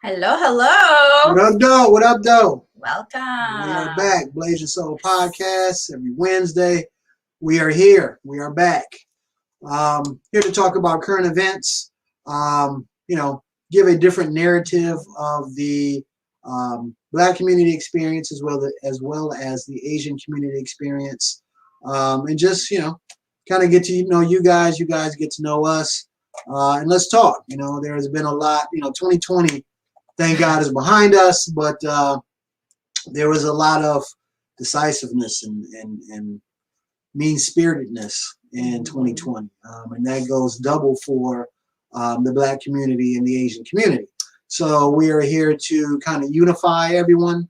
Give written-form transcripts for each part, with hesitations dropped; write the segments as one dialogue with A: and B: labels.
A: Hello, hello.
B: What up, though? What up, though?
A: Welcome.
B: We are back. Blasian Soul Podcast every Wednesday. We are here. We are back. Here to talk about current events. Give a different narrative of the Black community experience as well as the Asian community experience, and just kind of get to know you guys. You guys get to know us, and let's talk. There has been a lot. 2020. Thank God is behind us, but there was a lot of decisiveness and mean-spiritedness in 2020, and that goes double for the Black community and the Asian community. So we are here to kind of unify everyone,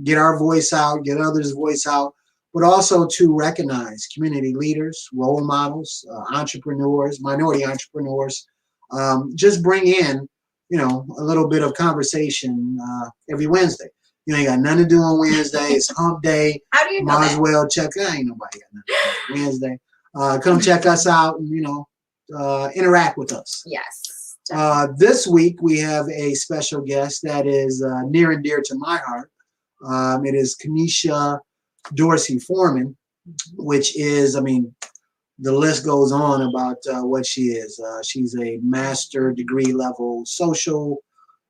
B: get our voice out, get others' voice out, but also to recognize community leaders, role models, entrepreneurs, minority entrepreneurs, just bring in a little bit of conversation every Wednesday. You ain't got nothing to do on Wednesday. It's hump day.
A: How do you know
B: Might
A: that?
B: as well check. Ain't nobody got nothing on Wednesday. Come check us out and, interact with us.
A: Yes.
B: This week, we have a special guest that is near and dear to my heart. It is Kenisha Dorsey Foreman, which is, the list goes on about what she is. She's a master degree level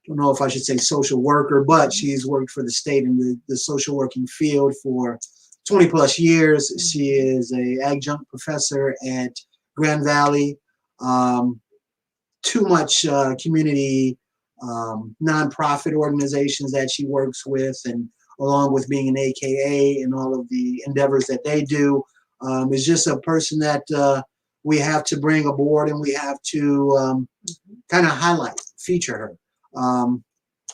B: don't know if I should say social worker, but she's worked for the state in the social working field for 20 plus years. She is a adjunct professor at Grand Valley. Too much community nonprofit organizations that she works with, and along with being an AKA and all of the endeavors that they do. Is just a person that we have to bring aboard, and we have to kind of highlight, feature her.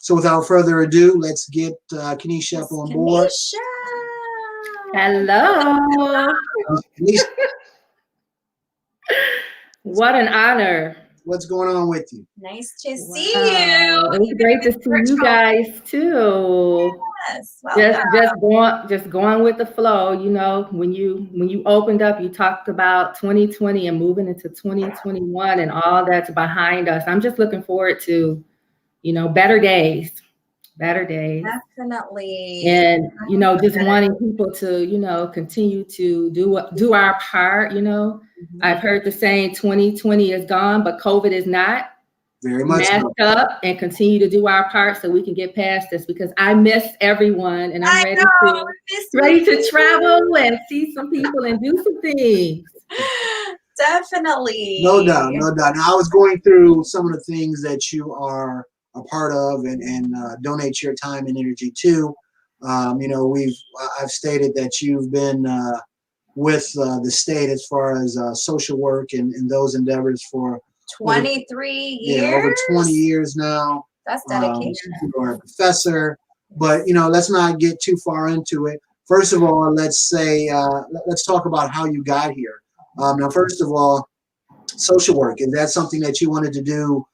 B: So without further ado, let's get Kenisha up on board.
C: Hello.
B: Kenisha,
C: What an honor.
B: what's going on with you?
A: Nice to see you.
C: It was great to see you guys too.
A: Yes. Welcome.
C: Just going with the flow. When you opened up, you talked about 2020 and moving into 2021 and all that's behind us. I'm just looking forward to, better days.
A: Definitely.
C: And just wanting people to continue to do our part. I've heard the saying 2020 is gone, but COVID is not.
B: Very much
C: Mask up and continue to do our part so we can get past this, because I miss everyone and I'm ready to travel and see some people and do some things.
A: Definitely.
B: No doubt. Now, I was going through some of the things that you are a part of and donate your time and energy to. I've stated that you've been with the state as far as social work and those endeavors for
A: 23 years.
B: Yeah, over 20 years now.
A: That's dedication.
B: You are a professor, but let's not get too far into it. First of all, let's talk about how you got here. Now, first of all, social work, is that something that you wanted to do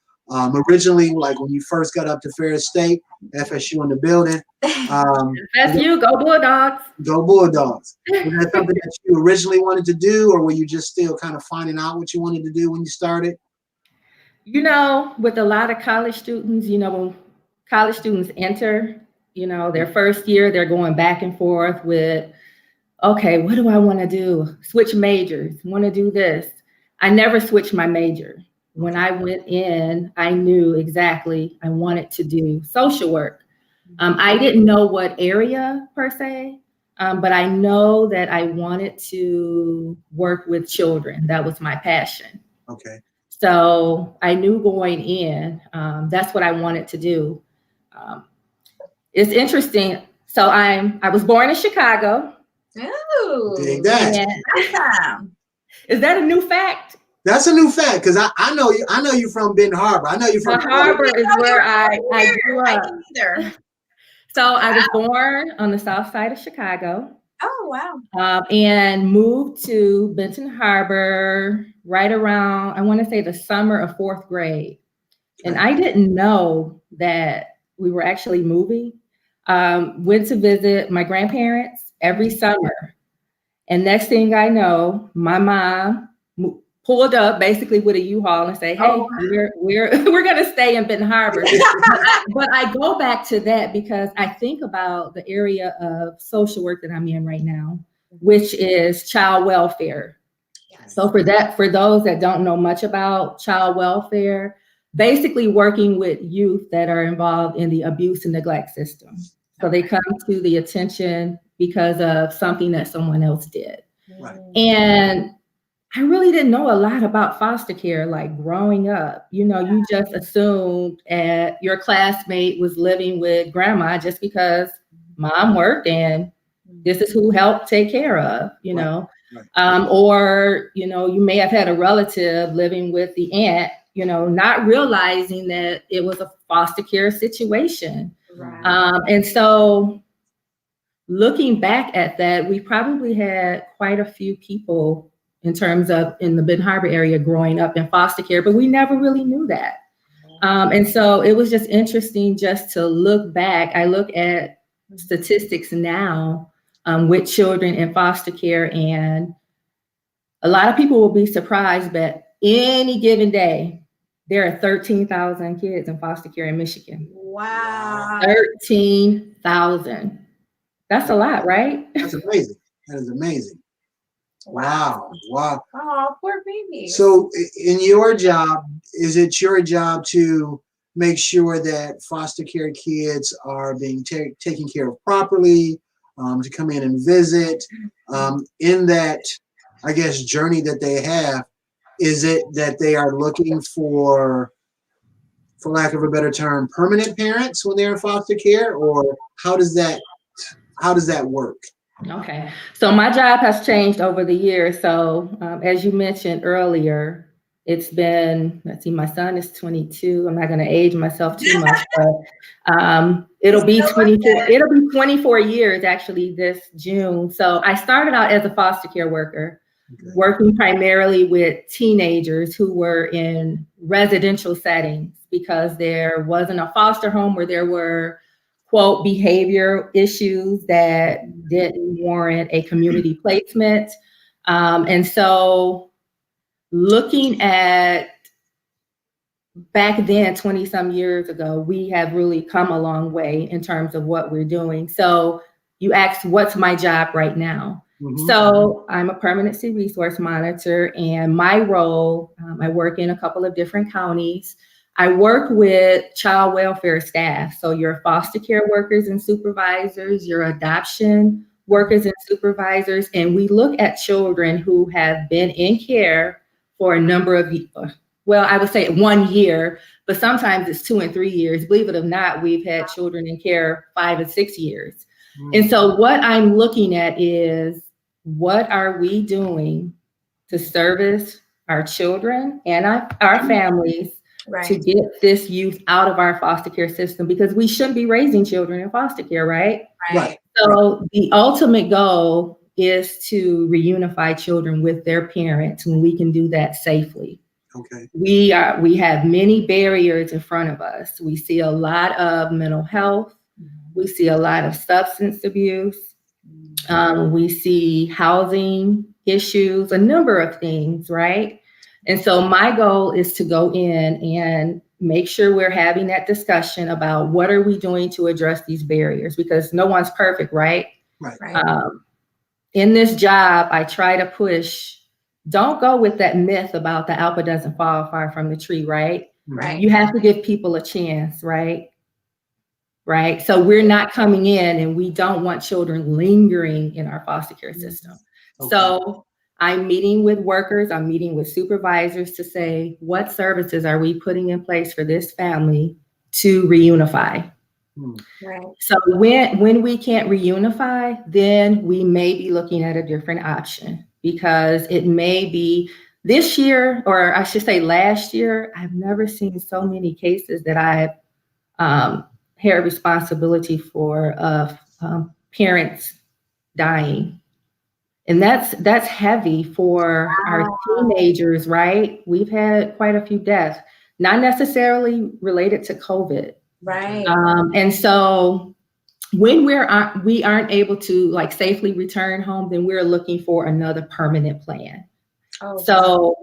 B: originally, like when you first got up to Ferris State, FSU in the building?
C: FSU, go Bulldogs.
B: Go Bulldogs. Was that something that you originally wanted to do, or were you just still kind of finding out what you wanted to do when you started?
C: With a lot of college students, when college students enter, their first year, they're going back and forth with, okay, what do I want to do? Switch majors, want to do this. I never switched my major. When I went in, I knew exactly I wanted to do social work. I didn't know what area per se, but I know that I wanted to work with children. That was my passion.
B: Okay.
C: So I knew going in, that's what I wanted to do. It's interesting. So I was born in Chicago.
A: Ooh.
B: Dig that.
A: Awesome.
C: Is that a new fact?
B: That's a new fact, because I know you. I know you from Benton Harbor. I know you from
C: Harbor is where I grew up.
A: I didn't either.
C: So I was born on the south side of Chicago.
A: Oh, wow.
C: And moved to Benton Harbor right around, I want to say, the summer of 4th grade. And I didn't know that we were actually moving. Went to visit my grandparents every summer. And next thing I know, my mom pulled up basically with a U-Haul and say, hey, we're going to stay in Benton Harbor. But I go back to that because I think about the area of social work that I'm in right now, which is child welfare. Yes. So for those that don't know much about child welfare, basically working with youth that are involved in the abuse and neglect system. So they come to the attention because of something that someone else did. Right. And I really didn't know a lot about foster care, like growing up. You know, you just assumed your classmate was living with grandma just because mom worked and this is who helped take care of, you know. Right. Or, you know, you may have had a relative living with the aunt, you know, not realizing that it was a foster care situation. Right. And so looking back at that, we probably had quite a few people in terms of in the Benton Harbor area growing up in foster care, but we never really knew that. And so it was just interesting just to look back. I look at statistics now with children in foster care, and a lot of people will be surprised, but any given day, there are 13,000 kids in foster care in Michigan.
A: Wow.
C: 13,000. That's a lot, right?
B: That's amazing. That is amazing. Wow.
A: Oh, poor baby.
B: So in your job, is it your job to make sure that foster care kids are being taken care of properly, to come in and visit? In that, I guess, journey that they have, is it that they are looking for lack of a better term, permanent parents when they're in foster care, or how does that work?
C: Okay, so my job has changed over the years. So as you mentioned earlier, it's been, let's see, my son is 22. I'm not going to age myself too much, but it'll be 24 years actually this June. So I started out as a foster care worker, working primarily with teenagers who were in residential settings because there wasn't a foster home where there were, quote, behavior issues that didn't warrant a community placement. And so looking at back then, 20 some years ago, we have really come a long way in terms of what we're doing. So you asked, what's my job right now? Mm-hmm. So I'm a permanency resource monitor, and my role, I work in a couple of different counties. I work with child welfare staff. So your foster care workers and supervisors, your adoption workers and supervisors, and we look at children who have been in care for a number of years. Well, I would say 1 year, but sometimes it's 2 and 3 years. Believe it or not, we've had children in care 5 and 6 years. Mm-hmm. And so what I'm looking at is, what are we doing to service our children and our families to get this youth out of our foster care system? Because we shouldn't be raising children in foster care, right?
B: Right.
C: So the ultimate goal is to reunify children with their parents when we can do that safely.
B: Okay.
C: We have many barriers in front of us. We see a lot of mental health. We see a lot of substance abuse. We see housing issues, a number of things, right? And so my goal is to go in and make sure we're having that discussion about what are we doing to address these barriers, because no one's perfect, right?
B: Right.
C: In this job, I try to push, don't go with that myth about the apple doesn't fall far from the tree, right?
A: Right.
C: You have to give people a chance, right? Right. So we're not coming in, and we don't want children lingering in our foster care system. Okay. So I'm meeting with workers, I'm meeting with supervisors to say, what services are we putting in place for this family to reunify?
A: Right.
C: So when we can't reunify, then we may be looking at a different option, because it may be this year, or I should say last year, I've never seen so many cases that I've had responsibility for of parents dying. And that's heavy for our teenagers, right? We've had quite a few deaths, not necessarily related to COVID.
A: Right.
C: And so when we aren't able to like safely return home, then we're looking for another permanent plan. So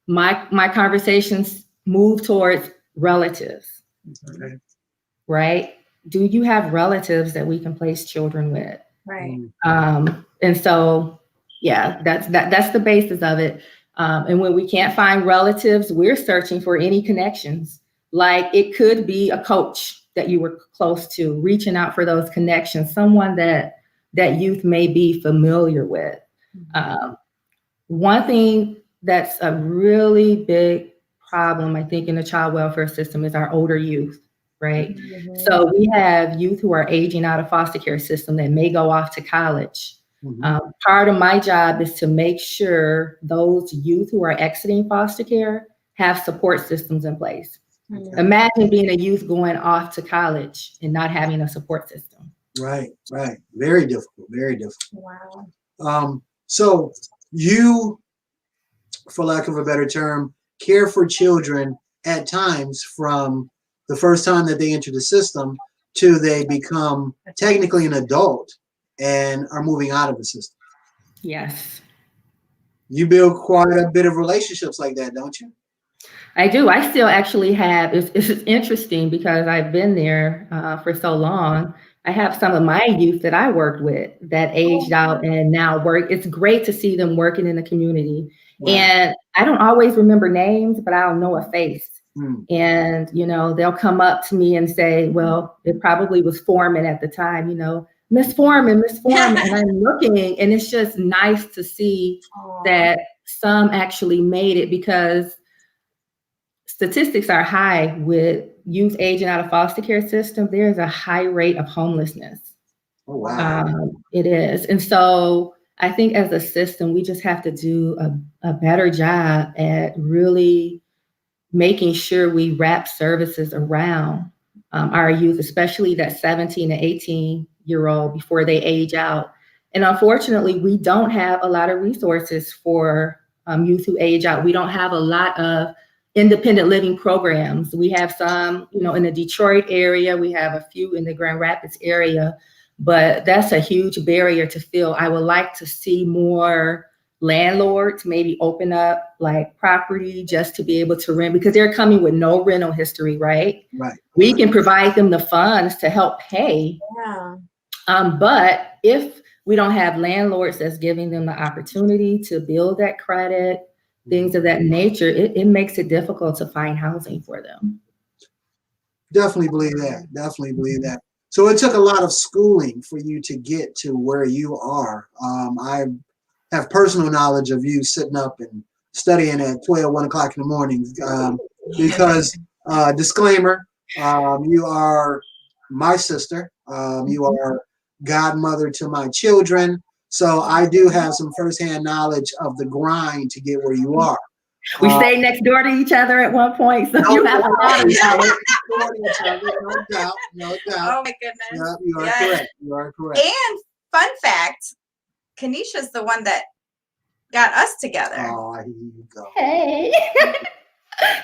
C: my conversations move towards relatives,
B: Okay.
C: right? Do you have relatives that we can place children with?
A: Right.
C: And so, yeah, that's the basis of it. And when we can't find relatives, we're searching for any connections. Like it could be a coach that you were close to, reaching out for those connections, someone that youth may be familiar with. One thing that's a really big problem, I think, in the child welfare system is our older youth, right?
A: Mhm.
C: So we have youth who are aging out of foster care system that may go off to college. Part of my job is to make sure those youth who are exiting foster care have support systems in place. Imagine being a youth going off to college and not having a support system.
B: Right. Very difficult. Very difficult.
A: Wow.
B: So you, for lack of a better term, care for children at times from the first time that they enter the system to they become technically an adult and are moving out of the system.
C: Yes.
B: You build quite a bit of relationships like that, don't you?
C: I do. I still actually have, it's interesting because I've been there for so long. I have some of my youth that I worked with that aged out and now work. It's great to see them working in the community.
B: Wow.
C: And I don't always remember names, but I'll know a face. And, they'll come up to me and say, well, it probably was Foreman at the time, Miss Foreman. And I'm looking, and it's just nice to see that some actually made it, because statistics are high with youth aging out of foster care system. There's a high rate of homelessness.
B: Oh, wow.
C: It is. And so I think as a system, we just have to do a better job at really making sure we wrap services around our youth, especially that 17 to 18-year-old before they age out. And unfortunately, we don't have a lot of resources for youth who age out. We don't have a lot of independent living programs. We have some, in the Detroit area. We have a few in the Grand Rapids area, but that's a huge barrier to fill. I would like to see more landlords maybe open up like property just to be able to rent, because they're coming with no rental history, right?
B: Right.
C: We can provide them the funds to help pay.
A: Yeah.
C: But if we don't have landlords that's giving them the opportunity to build that credit, things of that nature, it makes it difficult to find housing for them.
B: Definitely believe that. So it took a lot of schooling for you to get to where you are. I have personal knowledge of you sitting up and studying at 1 o'clock in the morning because, disclaimer, you are my sister. You are godmother to my children. So I do have some firsthand knowledge of the grind to get where you are.
C: We stayed next door to each other at one point, so you have a lot of knowledge.
B: No doubt.
A: Oh my goodness.
B: Yeah, you are correct. You are correct.
A: And fun fact, Kenisha's the one that got us together.
B: Oh, here you go.
C: Hey.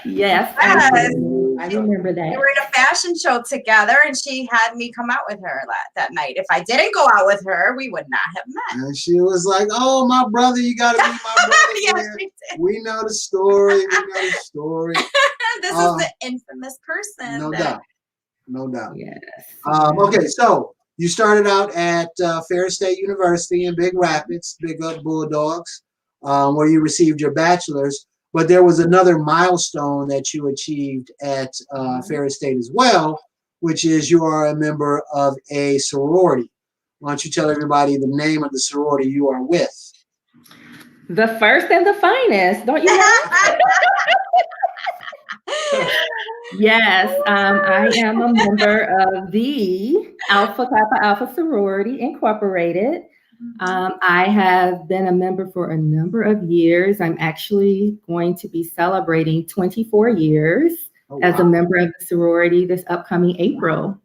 C: Yes. I remember that.
A: We were in a fashion show together, and she had me come out with her that night. If I didn't go out with her, we would not have met.
B: And she was like, "Oh, my brother, you got to be my brother."
A: Yes, she did.
B: We know the story.
A: This is the infamous person.
B: No doubt.
C: Yes.
B: Okay, so you started out at Ferris State University in Big Rapids, Big Up Bulldogs, where you received your bachelor's. But there was another milestone that you achieved at Ferris State as well, which is you are a member of a sorority. Why don't you tell everybody the name of the sorority you are with?
C: The first and the finest, don't you know? Yes, I am a member of the Kappa Alpha Sorority Incorporated. I have been a member for a number of years. I'm actually going to be celebrating 24 years as a member of the sorority this upcoming April.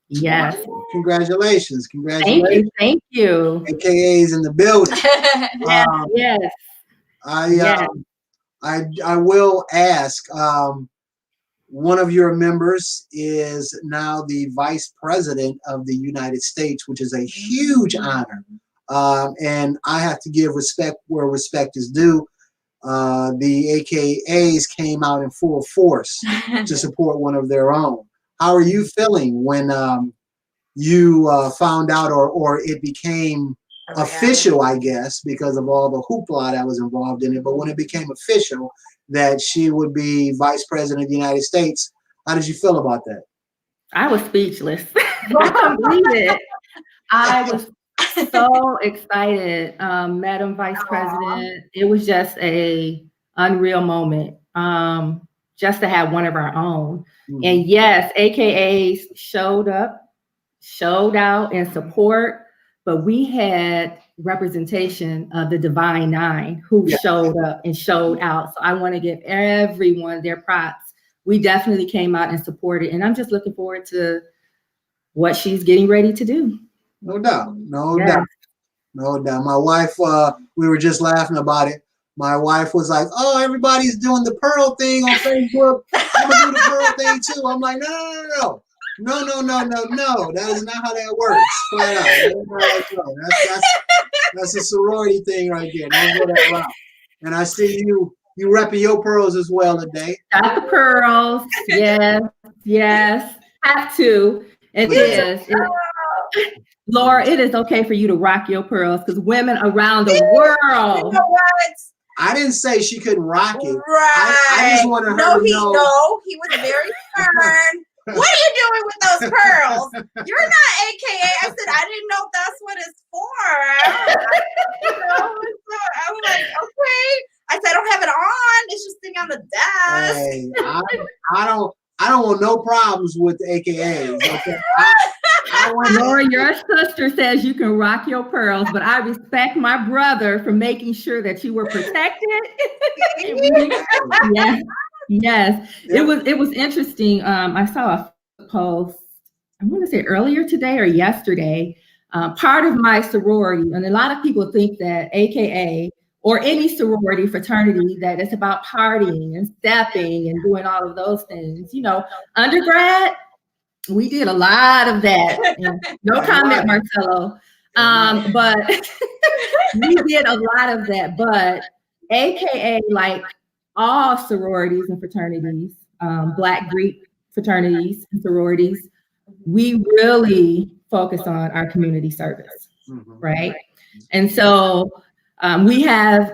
C: Yes.
B: Congratulations.
C: Thank you.
B: AKA's in the building.
C: Yes.
B: I will ask, one of your members is now the Vice President of the United States, which is a huge honor. And I have to give respect where respect is due. the AKAs came out in full force to support one of their own. How are you feeling when you found out, or it became official, I guess, because of all the hoopla that was involved in it, but when it became official that she would be Vice President of the United States, how did you feel about that?
C: I was speechless. I couldn't believe it. I was so excited, Madam Vice President. It was just a unreal moment, just to have one of our own. Mm-hmm. And yes, AKAs showed up, showed out in support, but we had representation of the Divine Nine who showed up and showed out. So I want to give everyone their props. We definitely came out and supported, and I'm just looking forward to what she's getting ready to do.
B: No doubt. My wife, we were just laughing about it. My wife was like, "Oh, everybody's doing the pearl thing on Facebook. I'm gonna do the pearl thing too." I'm like, No. That is not how that works. Flat out. That's a sorority thing right there. Don't go that route. And I see you repping your pearls as well today.
C: Got the pearls. Yes. Have to. It is. Laura, it is okay for you to rock your pearls because women around the world.
A: You know what?
B: I didn't say she couldn't rock it.
A: Right.
B: I just wanted her to know.
A: No, he was very stern. What are you doing with those pearls? You're not AKA. I said, I didn't know that's what it's for. So I was like, okay. I said, I don't have it on. It's just sitting on the desk.
B: Hey, I don't want no problems with the AKAs. Okay?
C: Laura, your sister says you can rock your pearls, but I respect my brother for making sure that you were protected. Yes. It was interesting. I saw a post, I want to say earlier today or yesterday. Part of my sorority, and a lot of people think that AKA or any sorority fraternity, that it's about partying and stepping and doing all of those things. You know, undergrad, we did a lot of that. No comment, Marcelo. But we did a lot of that. But AKA, like all sororities and fraternities, Black Greek fraternities and sororities, we really focus on our community service, right? And so we have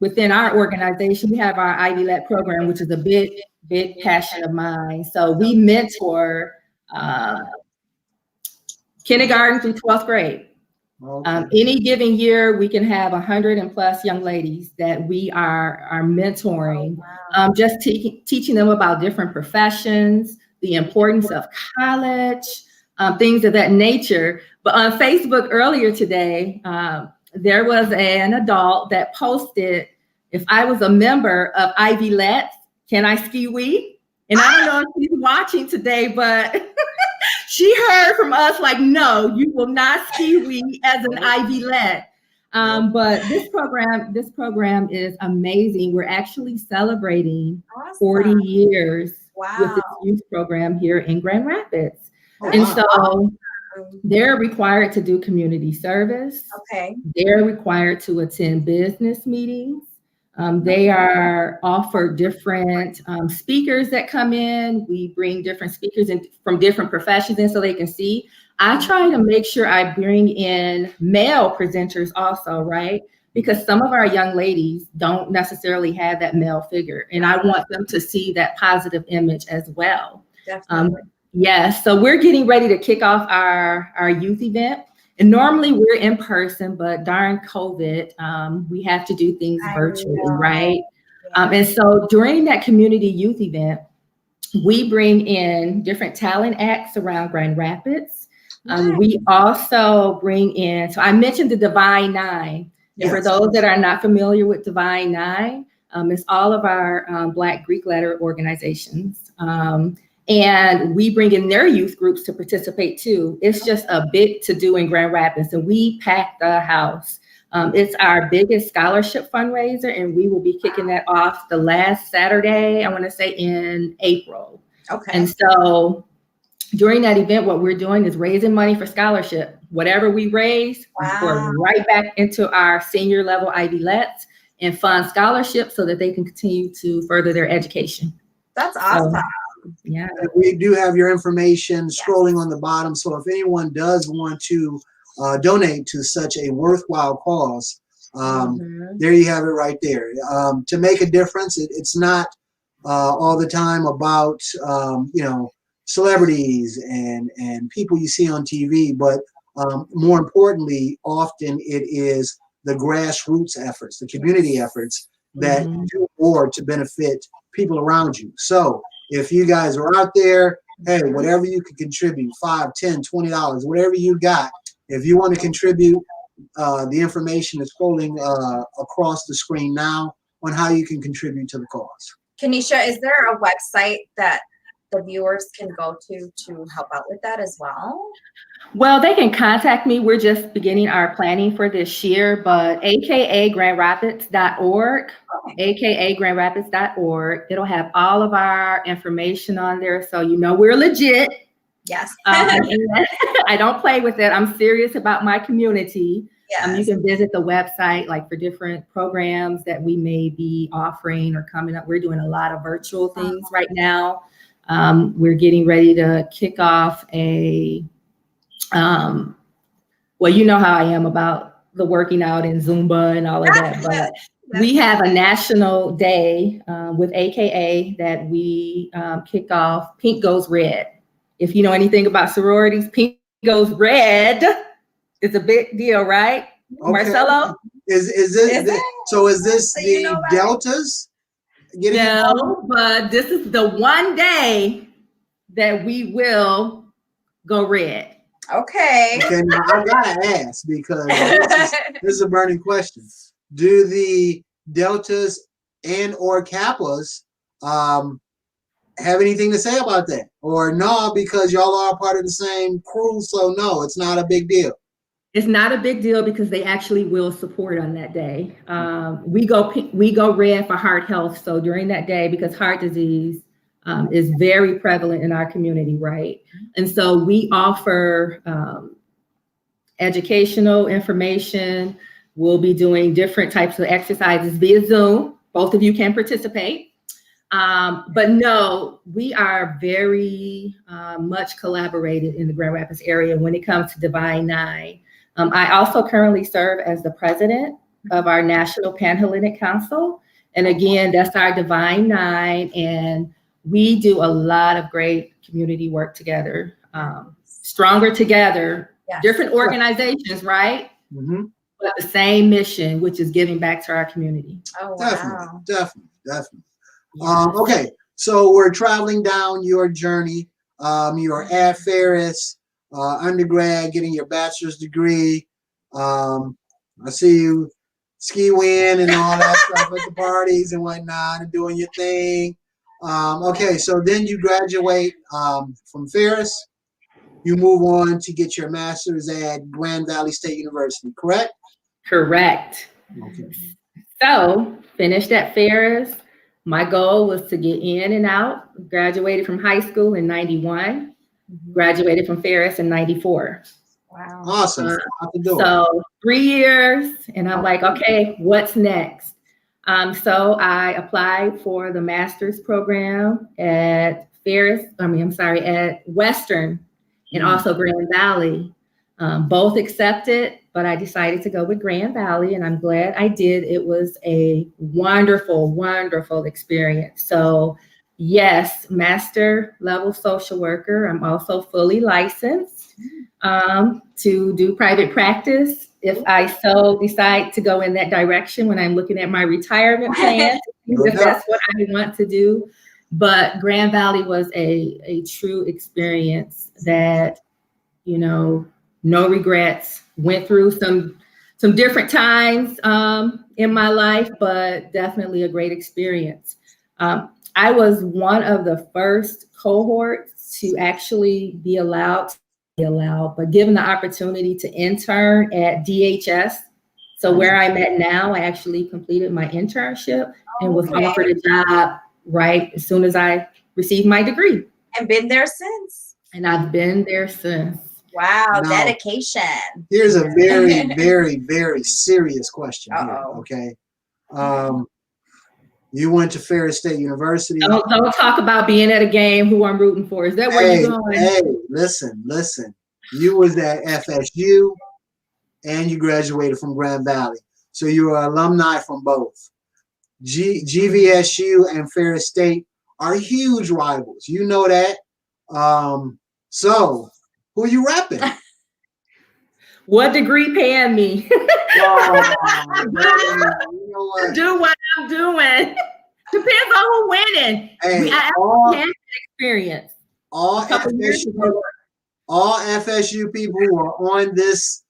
C: within our organization, we have our Ivy-led program, which is a big passion of mine. So we mentor kindergarten through 12th grade. Okay. Any given year, we can have 100 and plus young ladies that we are mentoring, just teaching them about different professions, the importance of college, things of that nature. But on Facebook earlier today, there was an adult that posted, if I was a member of Ivy Let's, can I ski wee? And I don't know if she's watching today, but she heard from us like, no, you will not ski wee as an Ivy Let. But this program is amazing. We're actually celebrating 40 years with this youth program here in Grand Rapids. So they're required to do community service. Okay. They're required to attend business meetings. They are offered different speakers that come in. We bring different speakers in from different professions in so they can see. I try to make sure I bring in male presenters also, right? Because some of our young ladies don't necessarily have that male figure. And I want them to see that positive image as well. Definitely. Yes, so we're getting ready to kick off our youth event. And normally we're in person, but during COVID, we have to do things virtually, right? And so during that community youth event, we bring in different talent acts around Grand Rapids. We also bring in, so I mentioned the Divine Nine. And for those that are not familiar with Divine Nine, it's all of our Black Greek letter organizations. And we bring in their youth groups to participate too. It's just a big to do in Grand Rapids, and we pack the house. It's our biggest scholarship fundraiser, and we will be kicking that off the last Saturday, I want to say in April. Okay. And so during that event, what we're doing is raising money for scholarship. Whatever we raise, we pour right back into our senior level Ivy Lets. and fund scholarships so that they can continue to further their education.
A: That's awesome.
C: Yeah.
B: We do have your information scrolling on the bottom. So if anyone does want to donate to such a worthwhile cause, there you have it right there. To make a difference, it's not all the time about, celebrities and people you see on TV, but more importantly, often it is the grassroots efforts, the community efforts that do more to benefit people around you. So if you guys are out there, hey, whatever you can contribute, $5, $10, $20, whatever you got, if you want to contribute, the information is scrolling across the screen now on how you can contribute to the cause.
A: Kenisha, is there a website that the viewers can go to help out with that as well?
C: Well, they can contact me. We're just beginning our planning for this year, but AKAGrandRapids.org, AKAGrandRapids.org. It'll have all of our information on there, so you know we're legit.
A: Yes.
C: I don't play with it. I'm serious about my community.
A: Yes.
C: You can visit the website like for different programs that we may be offering or coming up. We're doing a lot of virtual things right now. We're getting ready to kick off a, well, you know how I am about the working out and Zumba and all of that, but we have a national day with AKA that we kick off. Pink Goes Red. If you know anything about sororities, pink goes red. It's a big deal, right? Okay. Marcelo?
B: Is this the deltas?
C: No, but this is the one day that we will go red.
A: Okay.
B: Okay, now I gotta ask because this is a burning question. Do the deltas and or kappas have anything to say about that? Or no, because y'all are part of the same crew, so no, it's not a big deal.
C: It's not a big deal because they actually will support on that day. We go red for heart health. So during that day, because heart disease is very prevalent in our community, right? And so we offer educational information. We'll be doing different types of exercises via Zoom. Both of you can participate. But no, we are very much collaborated in the Grand Rapids area when it comes to Divine Nine. I also currently serve as the president of our National Panhellenic Council. And again, that's our Divine Nine. And we do a lot of great community work together, stronger together, different organizations, right? Mm-hmm. But the same mission, which is giving back to our community.
A: Oh, wow.
B: Definitely. Okay, so we're traveling down your journey. You're at Ferris, undergrad, getting your bachelor's degree. I see you ski-win and all that stuff at the parties and whatnot and doing your thing. Okay, so then you graduate from Ferris. You move on to get your master's at Grand Valley State University, correct?
C: Correct.
B: Okay.
C: So, finished at Ferris. My goal was to get in and out. Graduated from high school in 91. Graduated from Ferris in 94.
A: Wow.
B: Awesome.
C: So 3 years, and I'm like, okay, what's next? So I applied for the master's program at at Western and also Grand Valley. Both accepted, but I decided to go with Grand Valley, and I'm glad I did. It was a wonderful, wonderful experience. So yes, master level social worker. I'm also fully licensed to do private practice if I so decide to go in that direction when I'm looking at my retirement plan, if that's what I want to do. But Grand Valley was a true experience that, no regrets. Went through some different times in my life, but definitely a great experience. I was one of the first cohorts to actually be allowed, but given the opportunity to intern at DHS. So where I'm at now, I actually completed my internship and was offered a job right as soon as I received my degree.
A: And been there since.
C: And I've been there since.
A: Wow, now, dedication.
B: Here's a very, very, very serious question here, okay? You went to Ferris State University.
C: Don't talk about being at a game. Who I'm rooting for? Is that where you're going?
B: Hey, listen. You was at FSU, and you graduated from Grand Valley, so you are alumni from both. GVSU and Ferris State are huge rivals. You know that. So who are you repping?
C: What degree paying me?
B: You know what?
C: Do what I'm doing. Depends on who winning.
B: Hey,
C: I actually had that experience.
B: All FSU people who are on this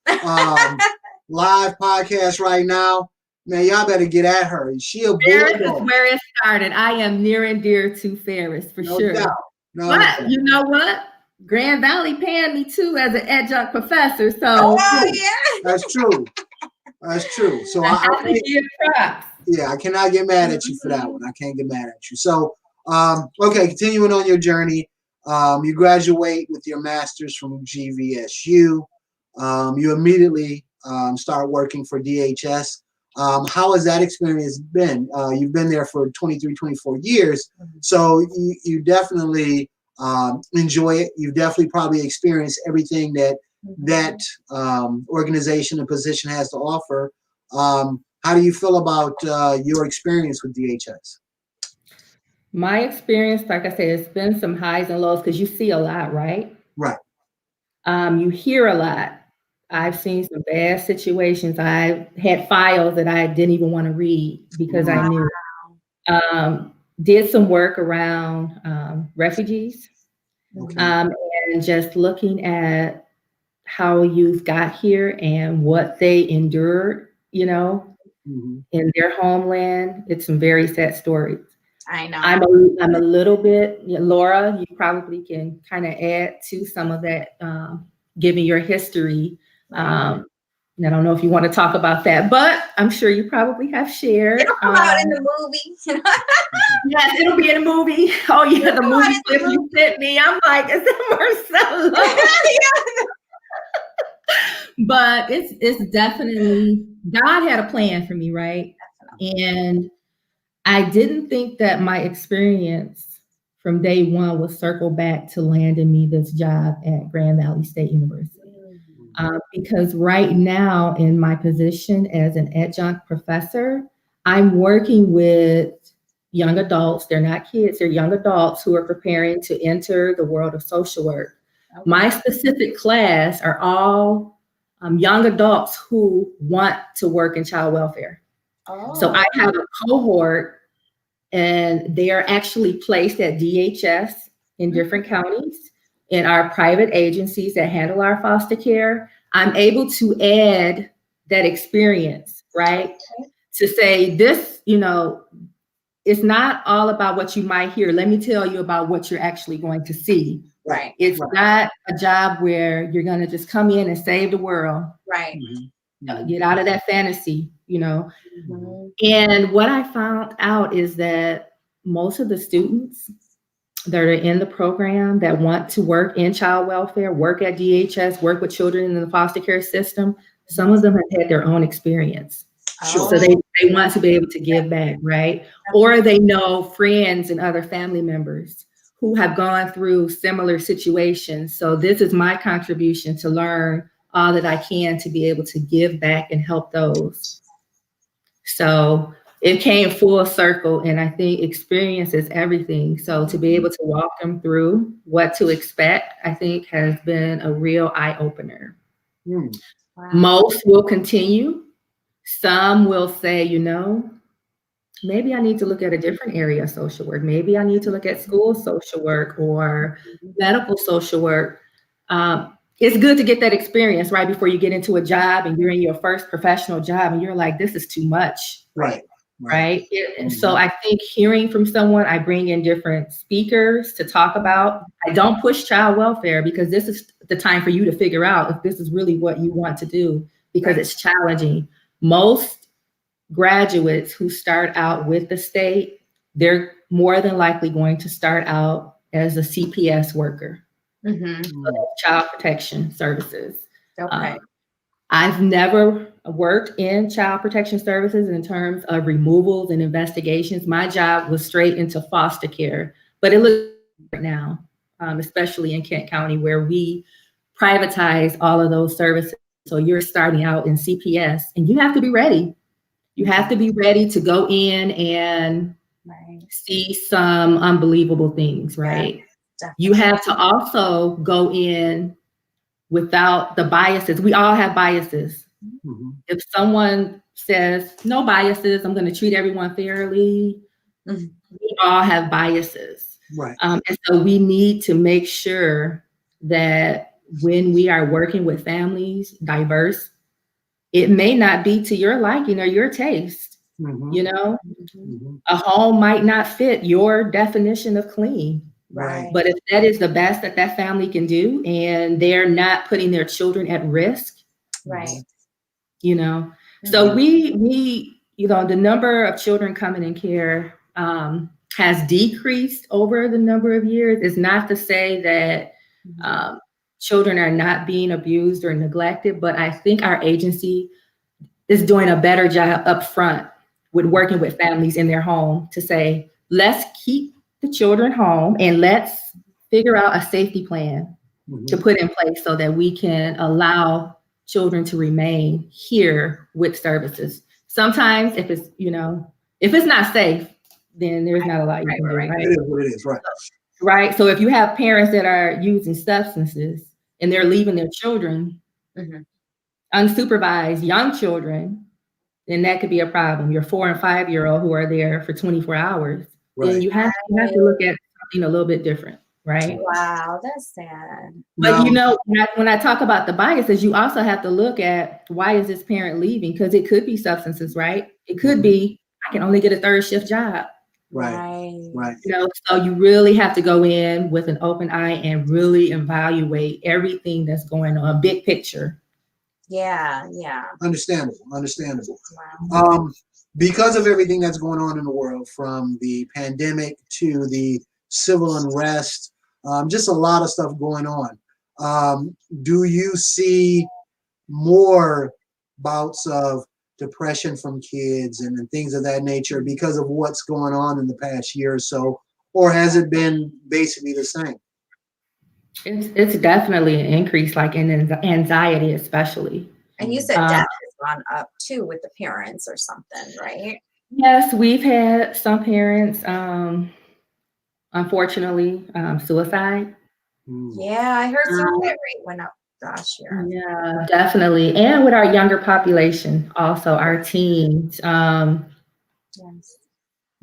B: live podcast right now, man, y'all better get at her. She a
C: Ferris is
B: bulldog.
C: where it started. I am near and dear to Ferris for sure.
B: Doubt.
C: But you know what? Grand Valley paying me too as an adjunct professor. So
B: That's true. So
C: I have to give props.
B: I cannot get mad at you for that one. I can't get mad at you. So okay, continuing on your journey. You graduate with your master's from GVSU. You immediately start working for DHS. How has that experience been? You've been there for 23, 24 years. So you definitely enjoy it. You've definitely probably experienced everything that organization and position has to offer. How do you feel about your experience with DHS?
C: My experience, like I said, it's been some highs and lows because you see a lot, right?
B: Right.
C: You hear a lot. I've seen some bad situations. I had files that I didn't even want to read because I knew. Did some work around refugees, and just looking at how youth got here and what they endured, in their homeland. It's some very sad stories.
A: I know.
C: I'm a little bit, Laura, you probably can kind of add to some of that, given your history. I don't know if you want to talk about that, but I'm sure you probably have shared.
A: It'll come out in the movie.
C: Yes, it'll be in a movie. Oh yeah, the movie clip you sent me. I'm like, is it Marcella? But it's definitely, God had a plan for me, right? And I didn't think that my experience from day one would circle back to landing me this job at Grand Valley State University. Because right now in my position as an adjunct professor, I'm working with young adults. They're not kids, they're young adults who are preparing to enter the world of social work. Okay. My specific class are all young adults who want to work in child welfare. Oh. So I have a cohort, and they are actually placed at DHS in different counties. In our private agencies that handle our foster care. I'm able to add that experience, right? To say this, it's not all about what you might hear. Let me tell you about what you're actually going to see.
A: Right.
C: It's not a job where you're going to just come in and save the world.
A: Right.
C: Get out of that fantasy, And what I found out is that most of the students that are in the program that want to work in child welfare, work at DHS, work with children in the foster care system, some of them have had their own experience. Sure. So they want to be able to give back, right? Or they know friends and other family members who have gone through similar situations. So this is my contribution to learn all that I can to be able to give back and help those. So it came full circle, and I think experience is everything. So to be able to walk them through what to expect, I think has been a real eye-opener. Wow. Most will continue. Some will say, maybe I need to look at a different area of social work. Maybe I need to look at school social work or medical social work. It's good to get that experience right before you get into a job and you're in your first professional job and you're like, this is too much. Right. And so I think hearing from someone, I bring in different speakers to talk about. I don't push child welfare because this is the time for you to figure out if this is really what you want to do, because it's challenging. Most graduates who start out with the state, they're more than likely going to start out as a CPS worker, so child protection services. Okay. I've never worked in child protection services in terms of removals and investigations. My job was straight into foster care, but it looks right now, especially in Kent County, where we privatize all of those services. So you're starting out in CPS, and you have to be ready. You have to be ready to go in and see some unbelievable things, right? Yeah, you have to also go in without the biases. We all have biases. Mm-hmm. If someone says no biases, I'm going to treat everyone fairly, we all have biases.
B: Right.
C: And so we need to make sure that when we are working with families, diverse, it may not be to your liking or your taste. Mm-hmm. You know, a home might not fit your definition of clean.
B: Right.
C: But if that is the best that that family can do, and they're not putting their children at risk,
A: right?
C: You know, so we, you know, the number of children coming in care has decreased over the number of years. It's not to say that children are not being abused or neglected, but I think our agency is doing a better job up front with working with families in their home to say, let's keep the children home and let's figure out a safety plan to put in place so that we can allow children to remain here with services. Sometimes if it's, you know, if it's not safe, then there's not a lot you can do, right?
B: It is what it is, right?
C: Right. So if you have parents that are using substances and they're leaving their children, unsupervised young children, then that could be a problem. Your 4 and 5 year old who are there for 24 hours.
B: Right.
C: Then you have to look at something a little bit different, right?
A: Wow, that's sad.
C: But you know, when I talk about the biases, you also have to look at why is this parent leaving? Because it could be substances, right? It could be I can only get a third shift job.
B: Right.
C: You know, so you really have to go in with an open eye and really evaluate everything that's going on, big picture.
A: Yeah.
B: Understandable. Wow. Because of everything that's going on in the world, from the pandemic to the civil unrest, just a lot of stuff going on. Do you see more bouts of depression from kids and things of that nature because of what's going on in the past year or so, or has it been basically the same?
C: It's definitely an increase, like in anxiety, especially.
A: And you said death has gone up too with the parents or something, right?
C: Yes, we've had some parents, unfortunately, suicide.
A: Yeah, I heard suicide rate went up last year.
C: Yeah, definitely. And with our younger population, also our teens.
A: Yes.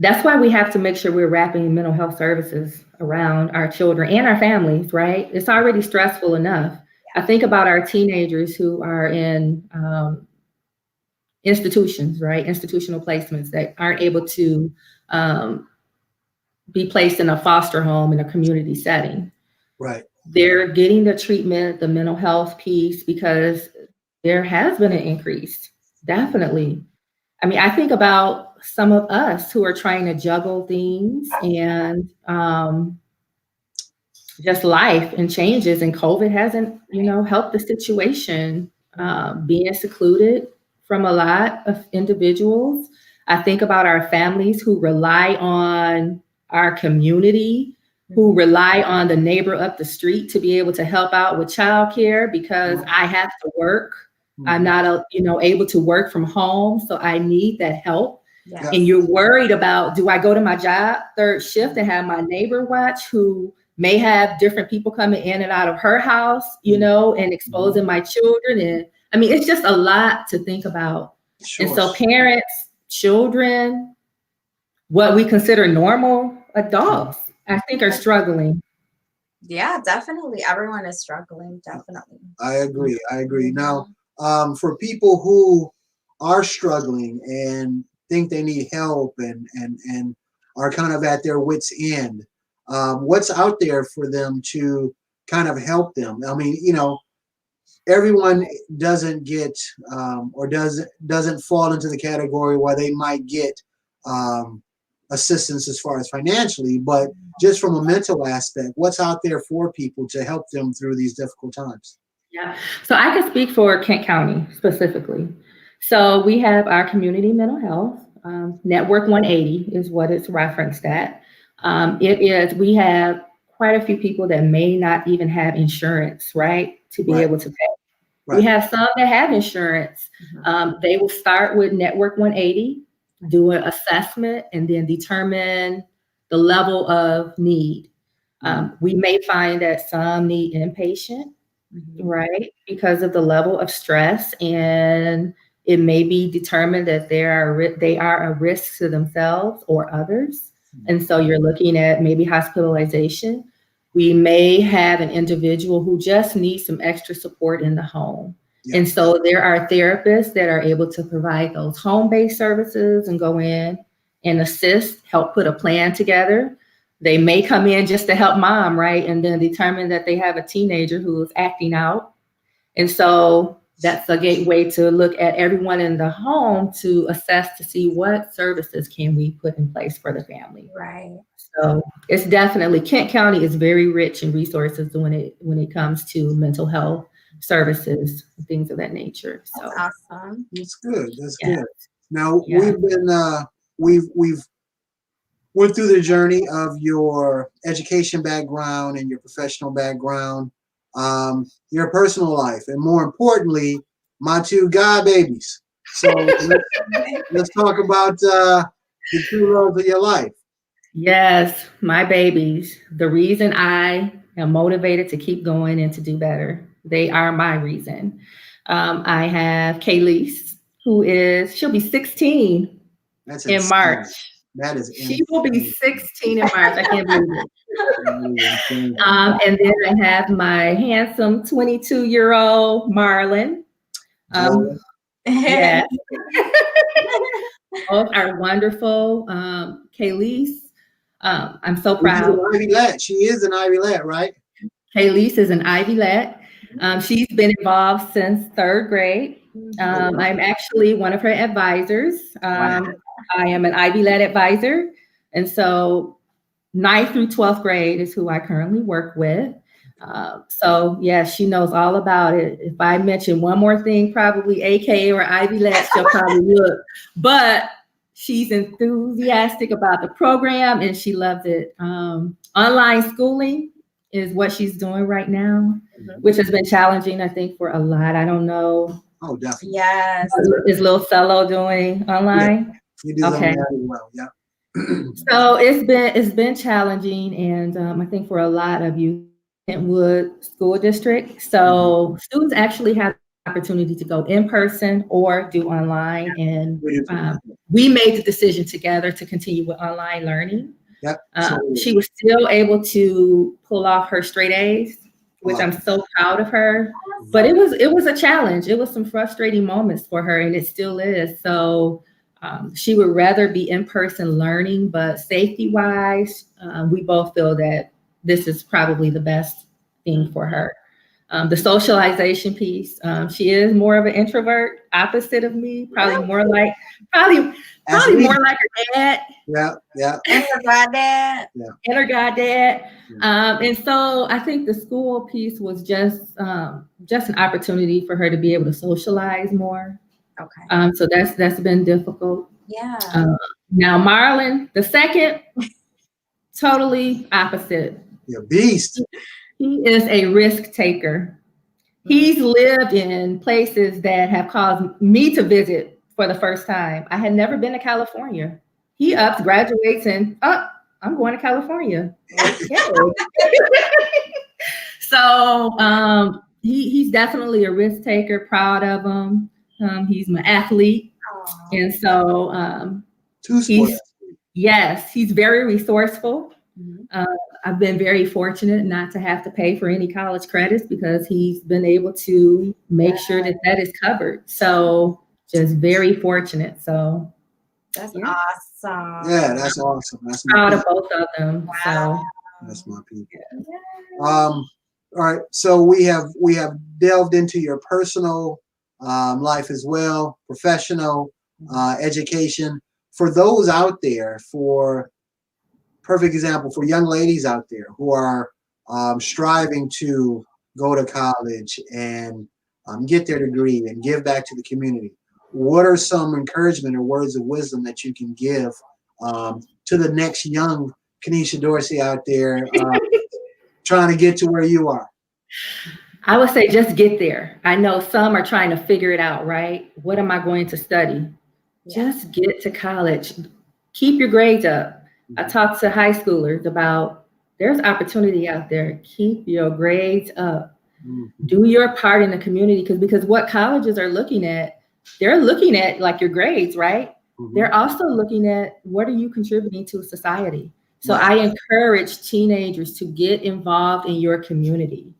C: That's why we have to make sure we're wrapping mental health services around our children and our families, right? It's already stressful enough. I think about our teenagers who are in institutions, right? Institutional placements that aren't able to be placed in a foster home in a community setting.
B: Right.
C: They're getting the treatment, the mental health piece, because there has been an increase. Definitely. I mean, I think about some of us who are trying to juggle things and just life and changes, and COVID hasn't, you know, helped the situation. Being secluded from a lot of individuals. I think about our families who rely on our community, who rely on the neighbor up the street to be able to help out with childcare because I have to work. I'm not, able to work from home, so I need that help. Yeah. And you're worried about, do I go to my job third shift and have my neighbor watch who may have different people coming in and out of her house, and exposing my children? And I mean, it's just a lot to think about. Sure. And so parents, children, what we consider normal adults, I think are struggling.
A: Yeah, definitely. Everyone is struggling. Definitely.
B: I agree. Now, for people who are struggling and think they need help and are kind of at their wits' end, what's out there for them to kind of help them? I mean, everyone doesn't get or doesn't fall into the category where they might get assistance as far as financially, but just from a mental aspect, what's out there for people to help them through these difficult times?
C: Yeah. So I can speak for Kent County specifically. So we have our community mental health. Network 180 is what it's referenced at. We have quite a few people that may not even have insurance, right, to be able to pay. Right. We have some that have insurance. They will start with Network 180, do an assessment, and then determine the level of need. We may find that some need inpatient, right, because of the level of stress, and it may be determined that they are a risk to themselves or others. And so you're looking at maybe hospitalization. We may have an individual who just needs some extra support in the home. And so there are therapists that are able to provide those home-based services and go in and assist, help put a plan together. They may come in just to help mom, right? And then determine that they have a teenager who is acting out. And so that's a gateway to look at everyone in the home to assess to see what services can we put in place for the family.
A: Right.
C: So it's definitely, Kent County is very rich in resources when it comes to mental health services and things of that nature. So
A: that's awesome.
B: That's good. That's good. Now we've went through the journey of your education background and your professional background, your personal life, and more importantly, my two god babies. So let's talk about the two loves of your life.
C: Yes, my babies. The reason I am motivated to keep going and to do better. They are my reason. I have Kenisha, she'll be 16 in March.
B: That is
C: she will be 16 in March. I can't believe it. And then I have my handsome 22-year-old Marlon. Yeah. Both are wonderful. Kenisha, I'm so proud.
B: She is an Ivy Lat, right?
C: Kenisha is an Ivy Lat. She's been involved since 3rd grade. I'm actually one of her advisors. I am an Ivy Lat advisor. And so 9th through 12th grade is who I currently work with. So yeah, she knows all about it. If I mention one more thing, probably AKA or Ivy Lat, she'll probably look. But she's enthusiastic about the program and she loves it. Online schooling is what she's doing right now, which has been challenging, I think, for a lot. I don't know.
B: Oh, definitely.
A: Yes.
C: Is Lil Cello doing online?
B: You do that very well, yeah.
C: So it's been challenging, and I think for a lot of you, Kentwood School District. So students actually have the opportunity to go in person or do online, and we made the decision together to continue with online learning.
B: Yep.
C: She was still able to pull off her straight A's, which I'm so proud of her. But it was a challenge. It was some frustrating moments for her, and it still is. So she would rather be in person learning, but safety wise, we both feel that this is probably the best thing for her. The socialization piece, she is more of an introvert, opposite of me, probably more like her dad.
B: Yeah.
A: And her goddad.
C: And her goddad. And so I think the school piece was just an opportunity for her to be able to socialize more.
A: Okay.
C: So that's been difficult.
A: Yeah.
C: Now Marlon, the second, totally opposite.
B: You're a beast.
C: He is a risk taker. He's lived in places that have caused me to visit for the first time. I had never been to California. He graduates, and I'm going to California. So he's definitely a risk taker, proud of him. He's my athlete. Aww. And so he's very resourceful. I've been very fortunate not to have to pay for any college credits because he's been able to make sure that is covered. So just very fortunate. So
A: that's awesome.
B: Yeah, that's awesome. That's
C: proud of both of them.
A: Wow.
B: So that's my people. Yeah. All right. So we have delved into your personal life as well, professional education. For those out there, perfect example for young ladies out there who are striving to go to college and get their degree and give back to the community, what are some encouragement or words of wisdom that you can give to the next young Kenisha Dorsey out there trying to get to where you are?
C: I would say just get there. I know some are trying to figure it out, right? What am I going to study? Just get to college. Keep your grades up. I talk to high schoolers about there's opportunity out there. Keep your grades up. Do your part in the community because what colleges are looking at, they're looking at like your grades, right? They're also looking at what are you contributing to society. So I encourage teenagers to get involved in your community.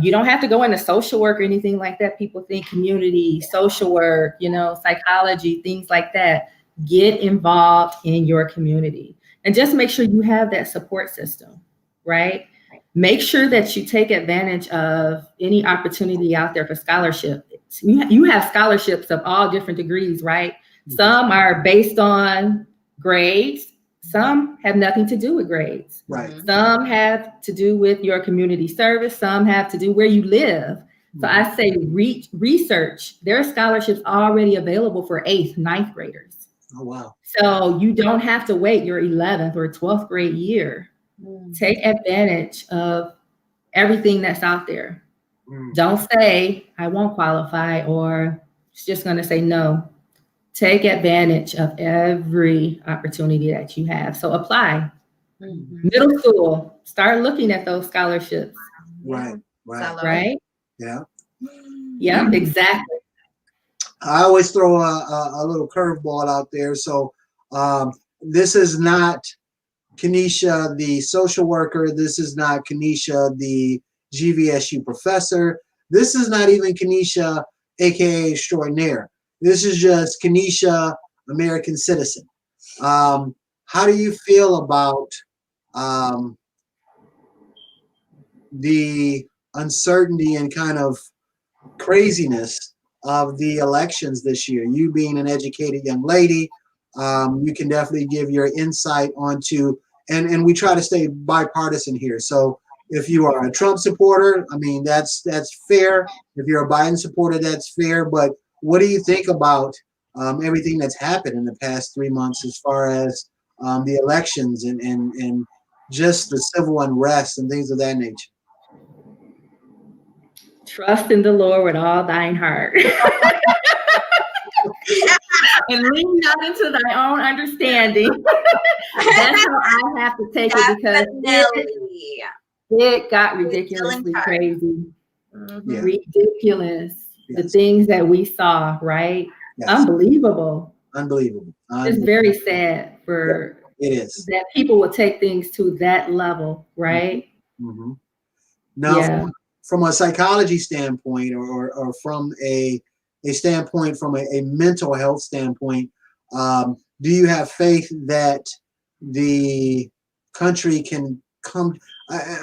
C: You don't have to go into social work or anything like that. People think community, social work, psychology, things like that. Get involved in your community and just make sure you have that support system, right? Make sure that you take advantage of any opportunity out there for scholarships. You have scholarships of all different degrees, right? Some are based on grades. Some have nothing to do with grades.
B: Right.
C: Some have to do with your community service. Some have to do where you live. So I say research. There are scholarships already available for 8th, 9th graders.
B: Oh, wow.
C: So you don't have to wait your 11th or 12th grade year. Take advantage of everything that's out there. Don't say, I won't qualify, or it's just going to say no. Take advantage of every opportunity that you have. So apply. Middle school, start looking at those scholarships.
B: Right.
C: Right?
B: Yeah.
C: Yeah, exactly.
B: I always throw a little curveball out there. So this is not Kenisha, the social worker. This is not Kenisha, the GVSU professor. This is not even Kenisha, aka extraordinaire. This is just Kenisha, American citizen. How do you feel about the uncertainty and kind of craziness of the elections this year? You being an educated young lady, you can definitely give your insight onto, and we try to stay bipartisan here. So if you are a Trump supporter, I mean, that's fair. If you're a Biden supporter, that's fair. But what do you think about everything that's happened in the past 3 months as far as the elections and just the civil unrest and things of that nature?
C: Trust in the Lord with all thine heart. And lean not into thy own understanding. That's how I have to take it because it got ridiculously crazy. Ridiculous. The things that we saw, right? Unbelievable. It's very sad for
B: it is
C: that people will take things to that level, right?
B: Now, from a psychology standpoint, or from a standpoint, from a mental health standpoint, do you have faith that the country can come?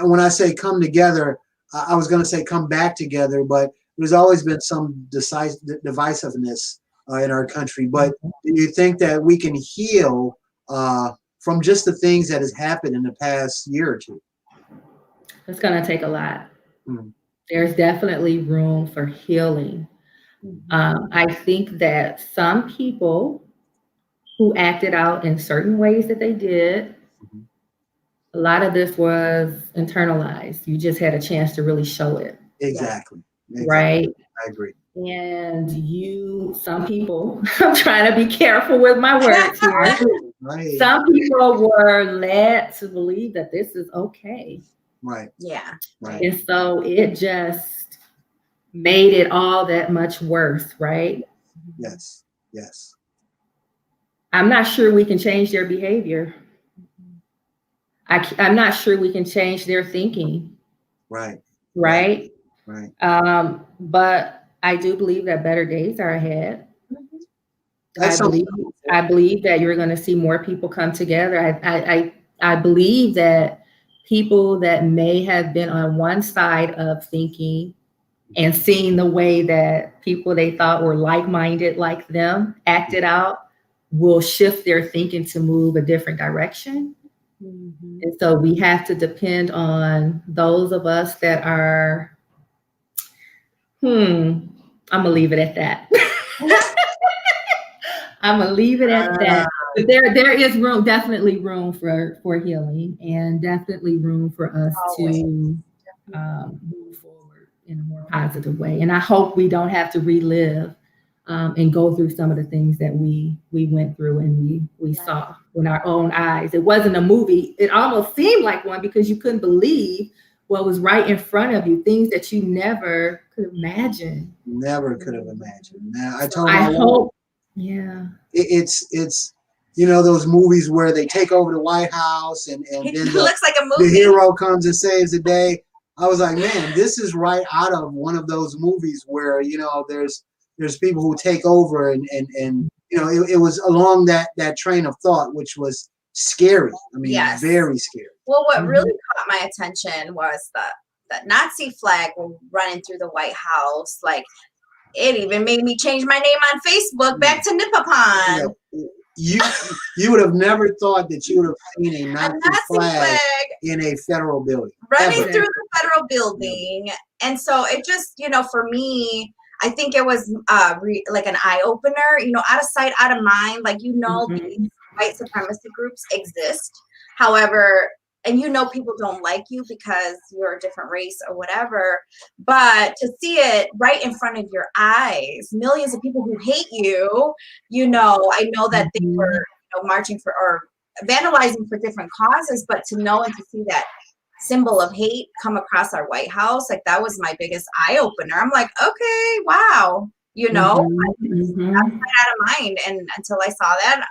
B: When I say come together, I was going to say come back together, but there's always been some divisiveness in our country. But do you think that we can heal from just the things that has happened in the past year or two?
C: It's going to take a lot. There's definitely room for healing. I think that some people who acted out in certain ways that they did, a lot of this was internalized. You just had a chance to really show it.
B: Exactly.
C: Right?
B: I agree.
C: And some people, I'm trying to be careful with my words here.
B: Right.
C: Some people were led to believe that this is okay.
B: Right.
A: Yeah.
B: Right.
C: And so it just made it all that much worse, right?
B: Yes. Yes.
C: I'm not sure we can change their behavior. I'm not sure we can change their thinking.
B: Right.
C: Right.
B: Right.
C: But I do believe that better days are ahead.
B: That's
C: I believe that you're going to see more people come together. I believe that people that may have been on one side of thinking and seeing the way that people they thought were like-minded like them acted out will shift their thinking to move a different direction. And so we have to depend on those of us that are I'm gonna leave it at that. I'm gonna leave it at that. But there is room, definitely room for healing, and definitely room for us to move forward in a more positive way. And I hope we don't have to relive and go through some of the things that we went through and we saw with our own eyes. It wasn't a movie. It almost seemed like one because you couldn't believe what was right in front of you, things that you never could imagine.
B: Never could have imagined. Now,
C: I hope, yeah.
B: It's those movies where they take over the White House and then
A: it looks like a movie.
B: The hero comes and saves the day. I was like, man, this is right out of one of those movies where there's people who take over and it was along that train of thought, which was scary. I mean, very scary.
A: Well, what really caught my attention was the Nazi flag running through the White House. Like, it even made me change my name on Facebook back to Nippapon.
B: You would have never thought that you would have seen a Nazi flag in a federal building.
A: Running through the federal building. And so it just, for me, I think it was like an eye-opener, out of sight, out of mind. Like, these white supremacy groups exist. However, and people don't like you because you're a different race or whatever, but to see it right in front of your eyes, millions of people who hate you, I know that they were marching for or vandalizing for different causes, but to know and to see that symbol of hate come across our White House, like that was my biggest eye opener. I'm like, okay, wow, out of mind. And until I saw that,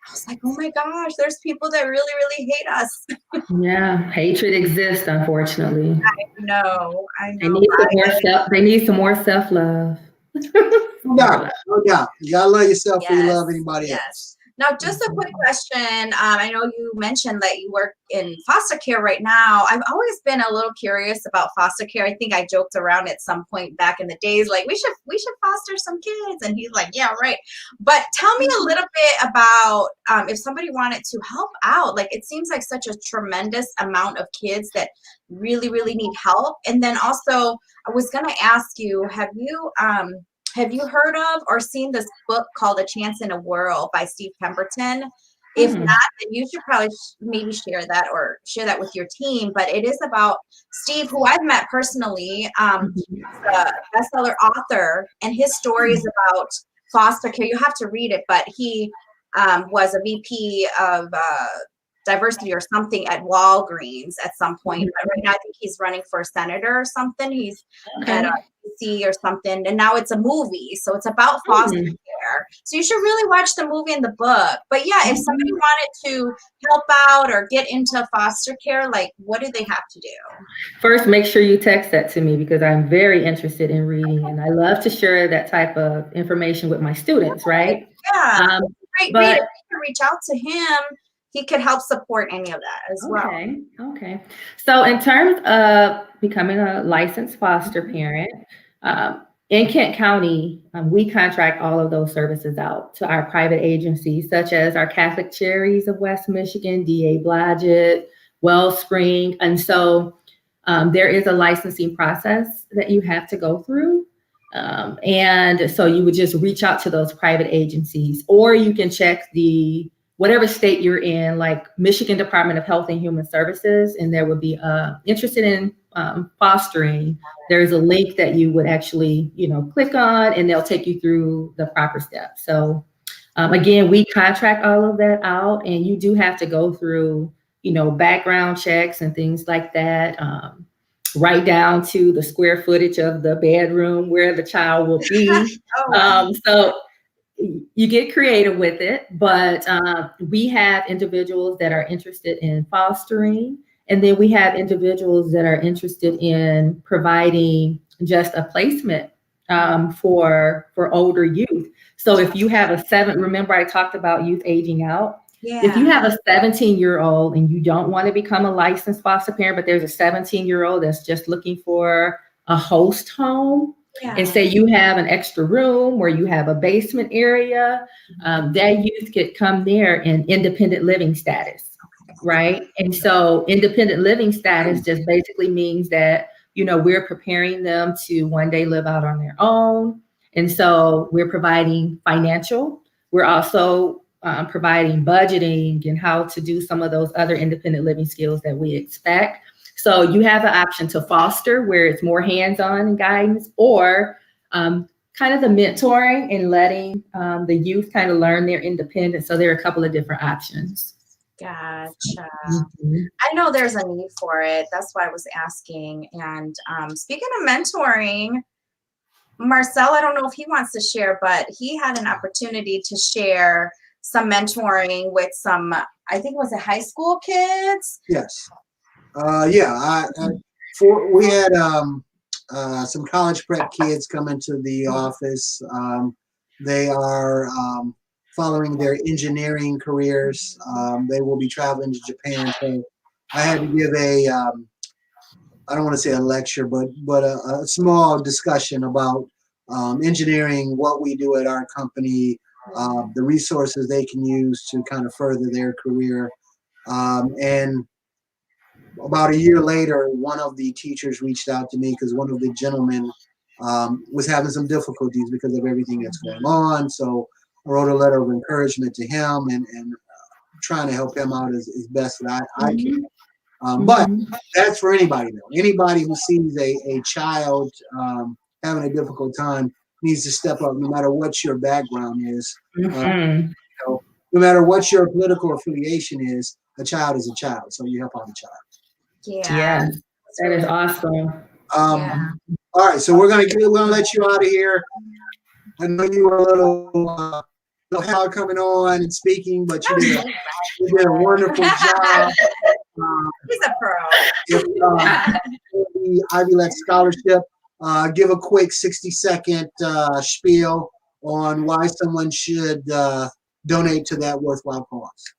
A: I was like, oh my gosh, there's people that really, really hate us.
C: Yeah, hatred exists, unfortunately.
A: I know.
C: They need some more self-love.
B: No doubt. You gotta love yourself before you love anybody else.
A: Now, just a quick question. I know you mentioned that you work in foster care right now. I've always been a little curious about foster care. I think I joked around at some point back in the days, like we should foster some kids. And he's like, yeah, right. But tell me a little bit about if somebody wanted to help out. Like, it seems like such a tremendous amount of kids that really, really need help. And then also, I was going to ask you, have you heard of or seen this book called A Chance in a World by Steve Pemberton? If not, then you should probably maybe share that with your team. But it is about Steve, who I've met personally, the bestseller author, and his stories about foster care. You have to read it, but he was a VP of diversity or something at Walgreens at some point. But right now, I think he's running for senator or something. He's at DC or something, and now it's a movie, so it's about foster care. So you should really watch the movie and the book. But yeah, if somebody wanted to help out or get into foster care, like, what do they have to do?
C: First, make sure you text that to me because I'm very interested in reading, and I love to share that type of information with my students. Right?
A: Yeah. Great. But you can reach out to him. He could help support any of that as well.
C: Okay. So in terms of becoming a licensed foster parent, in Kent County, we contract all of those services out to our private agencies, such as our Catholic Charities of West Michigan, D.A. Blodgett, Wellspring. And so there is a licensing process that you have to go through. And so you would just reach out to those private agencies, or you can check whatever state you're in, like Michigan Department of Health and Human Services, and there would be interested in fostering. There's a link that you would actually, click on, and they'll take you through the proper steps. So again, we contract all of that out, and you do have to go through, background checks and things like that, right down to the square footage of the bedroom where the child will be. So you get creative with it, but we have individuals that are interested in fostering, and then we have individuals that are interested in providing just a placement for older youth. So if you have remember I talked about youth aging out. Yeah. If you have a 17-year-old and you don't want to become a licensed foster parent, but there's a 17-year-old that's just looking for a host home, and say you have an extra room or you have a basement area, that youth could come there in independent living status, right? And so independent living status just basically means that we're preparing them to one day live out on their own. And so we're providing financial. We're also providing budgeting and how to do some of those other independent living skills that we expect. So you have the option to foster, where it's more hands-on guidance, or kind of the mentoring and letting the youth kind of learn their independence. So there are a couple of different options.
A: Gotcha. I know there's a need for it. That's why I was asking. And speaking of mentoring, Marcel, I don't know if he wants to share, but he had an opportunity to share some mentoring with some, I think it was high school kids.
B: Yes. We had some college prep kids come into the office. They are following their engineering careers. They will be traveling to Japan. So I had to give I don't want to say a lecture, but a small discussion about engineering, what we do at our company, the resources they can use to kind of further their career. And about a year later, one of the teachers reached out to me because one of the gentlemen was having some difficulties because of everything that's going on. So I wrote a letter of encouragement to him and trying to help him out as best that I can. But that's for anybody, though. Anybody who sees a child having a difficult time needs to step up, no matter what your background is. No matter what your political affiliation is, a child is a child. So you help out the child.
C: Yeah, that is awesome.
B: All right, so we're gonna let you out of here. I know you were a little hard coming on and speaking, but you did a wonderful job.
A: He's a pro.
B: The Ivy League scholarship. Give a quick 60-second spiel on why someone should donate to that worthwhile cause.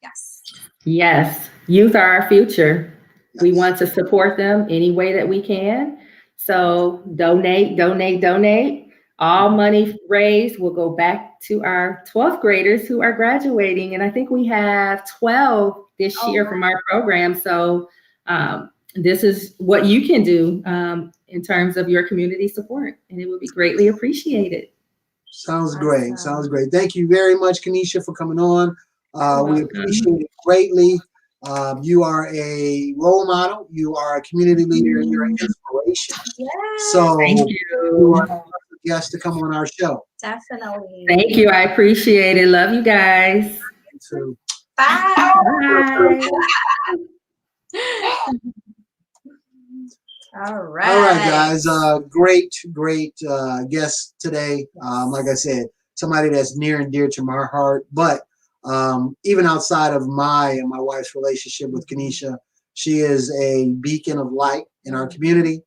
C: Yes, youth are our future. We want to support them any way that we can. So donate. All money raised will go back to our 12th graders who are graduating. And I think we have 12 this year from our program. So this is what you can do in terms of your community support. And it would be greatly appreciated.
B: Sounds great. Sounds great. Thank you very much, Kenisha, for coming on. We appreciate it greatly. You are a role model. You are a community leader. You're an inspiration. So
C: thank
B: you are a guest to come on our show.
A: Definitely.
C: Thank you. I appreciate it. Love you guys.
B: So,
A: bye.
C: Bye.
A: All right.
B: All right, guys. Great guest today. Like I said, somebody that's near and dear to my heart. But even outside of my and my wife's relationship with Kenisha, she is a beacon of light in our community.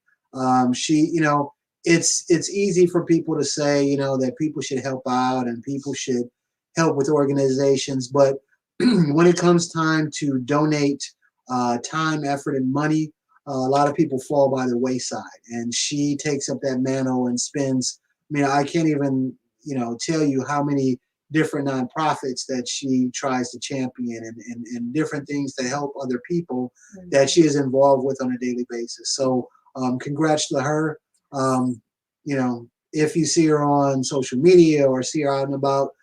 B: It's easy for people to say, that people should help out and people should help with organizations. But when it comes time to donate time, effort, and money, a lot of people fall by the wayside. And she takes up that mantle and spends, I can't even, tell you how many different nonprofits that she tries to champion and different things to help other people that she is involved with on a daily basis. So congrats to her. If you see her on social media or see her out and about,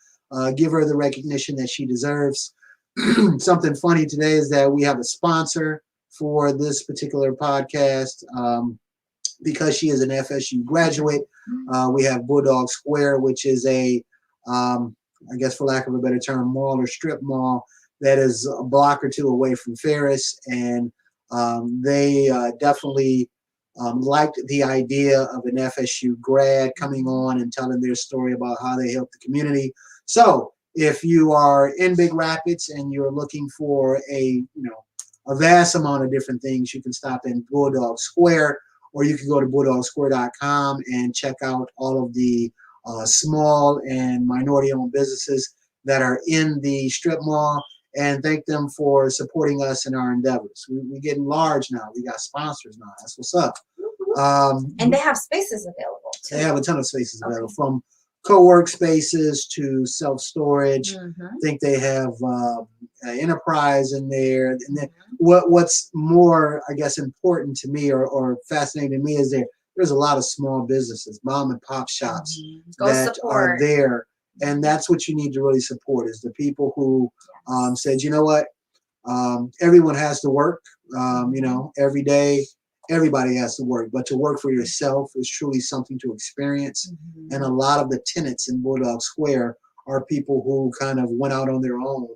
B: give her the recognition that she deserves. Something funny today is that we have a sponsor for this particular podcast because she is an FSU graduate. We have Bulldog Square, which is a I guess for lack of a better term, mall or strip mall that is a block or two away from Ferris. And they definitely liked the idea of an FSU grad coming on and telling their story about how they help the community. So if you are in Big Rapids and you're looking for a vast amount of different things, you can stop in Bulldog Square, or you can go to bulldogsquare.com and check out all of the small and minority-owned businesses that are in the strip mall, and thank them for supporting us in our endeavors. We're getting large now. We got sponsors now. That's what's up.
A: And they have spaces available too.
B: They have a ton of spaces available, from co-work spaces to self-storage.
A: Mhm.
B: I think they have enterprise in there. And then what's more, I guess, important to me or fascinating to me is there's a lot of small businesses, mom and pop shops
A: Go
B: that
A: support.
B: are there. And that's what you need to really support is the people who said, you know what, everyone has to work, every day. Everybody has to work, but to work for yourself is truly something to experience. And a lot of the tenants in Bulldog Square are people who kind of went out on their own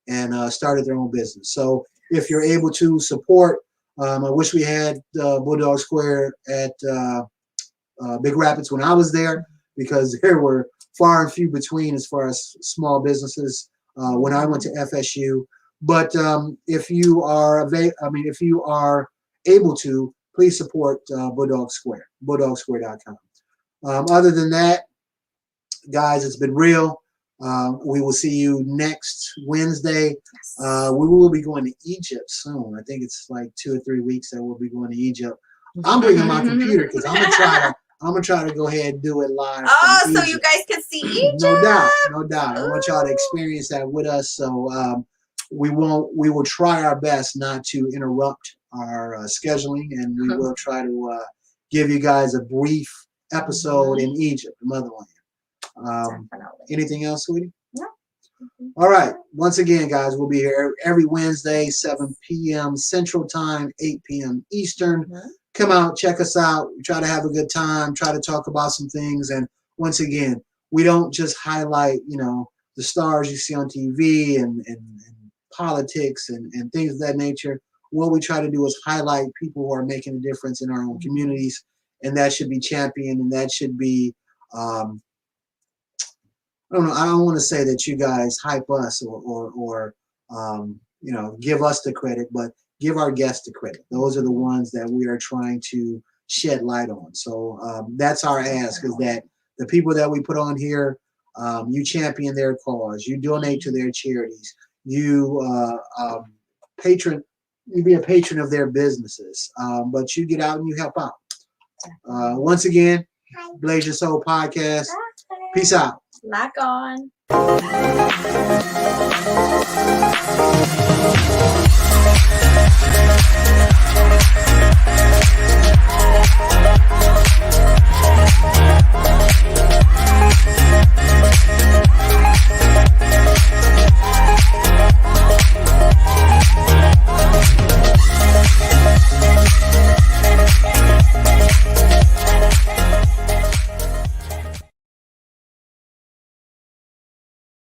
B: and started their own business. So if you're able to support, I wish we had Bulldog Square at Big Rapids when I was there, because there were far and few between as far as small businesses when I went to FSU. But if you are able to, please support Bulldog Square, bulldogsquare.com. Other than that, guys, it's been real. We will see you next Wednesday. We will be going to Egypt soon. I think it's like 2 or 3 weeks that we'll be going to Egypt. I'm bringing my computer because I'm gonna try to go ahead and do it live.
A: Oh,
B: from
A: so
B: Egypt.
A: you guys can see Egypt.
B: No doubt. I want y'all to experience that with us. So we will try our best not to interrupt our scheduling, and we will try to give you guys a brief episode in Egypt, the motherland. Anything else, sweetie?
A: No.
B: All right. Once again, guys, we'll be here every Wednesday, 7 p.m. Central Time, 8 p.m. Eastern. Come out, check us out. We try to have a good time, try to talk about some things. And once again, we don't just highlight, the stars you see on TV and politics and things of that nature. What we try to do is highlight people who are making a difference in our own communities, and that should be championed, and that should be I don't want to say that you guys hype us or give us the credit, but give our guests the credit. Those are the ones that we are trying to shed light on. So that's our ask, is that the people that we put on here, you champion their cause, you donate to their charities, you be a patron of their businesses, but you get out and you help out. Once again, Blasian Soul Podcast. Peace out.
A: Lock on.